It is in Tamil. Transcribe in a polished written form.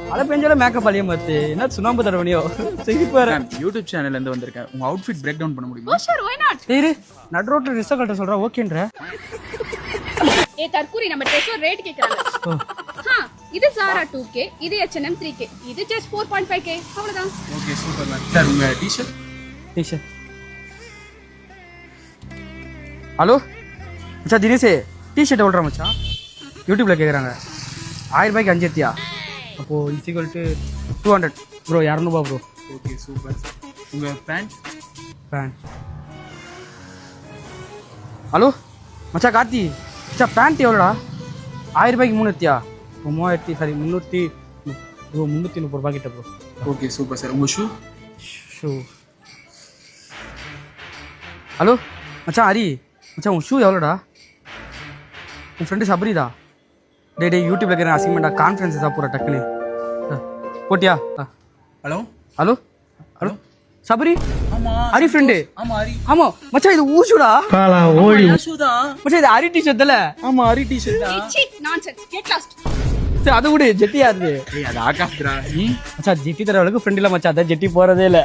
மழை பெஞ்சாலும் மேக்கப் அழிய மாத்து என்ன சுண்ணாம்பு தடவனியோ சிரிப்பாரு. யூடியூப் சேனல்ல இருந்து வந்திருக்கேன். உங்க அவுட்ஃபிட் பிரேக் டவுன் பண்ண முடியுமா? Sure, why not? சரி நடு ரோட்ல ரிஸ்க் கட்ட சொல்றா ஓகேன்ற. ஏ தற்கூரி நம்ம ட்ரெஸ்ஸோட ரேட் கேக்குறாங்க. இது Zara 2K, இது H&M 3K, இது just 4.5K. அவ்வளவுதான். Okay super ma'am. சார் உங்க டி-ஷர்ட். டி-ஷர்ட். ஹலோ மச்சான் தினேஷ் டி-ஷர்ட் எவ்வளோ மச்சான்? யூடியூப்ல கேட்குறாங்க. 1000 ரூபாய்க்கு 5 எத்தியா? அப்போ equal to 200 bro. 200 bro. Okay super. உங்க பேண்ட். ஹலோ மச்சான் கார்த்தி மச்சான் பேண்ட் எவ்வளோடா? 1000 ரூபாய்க்கு 3 எத்தியா? 3000 சாரி 330 ப்ரோ. 330 ரூபாய் கிட்ட ப்ரோ. Okay super sir. உங்க ஷூ. ஹலோ மச்சான் ஹரி மச்சான் உன் ஷூ எவ்வளோடா? உன் ஃப்ரெண்டு சபரிதா? டே யூடியூப்ல இருக்கிற அசிங்கமெண்டா கான்ஃபரன்ஸ் சாப்பிட்ற டக்குனு போட்டியா? ஹலோ ஹலோ ஹலோ சபரி ஆமா ஹரி ஃப்ரெண்டு. ஆமா ஹரி. ஆமா மச்சான் இது ஊஷுடா. ஓடி ஷூ தான். மச்சான் இது ஹரி டி-ஷர்ட் இல்ல? ஆமா ஹரி டி-ஷர்ட் தான். Cheap nonsense. Get lost. சரி அது கூட ஜெட்டியா இருக்கு. ஏய் அது ஆகாஷ்டா. மச்சான் ஜெட்டி தரவளுக்கு ஃப்ரெண்ட் இல்ல மச்சான். அதான் ஜெட்டி போறதே இல்ல.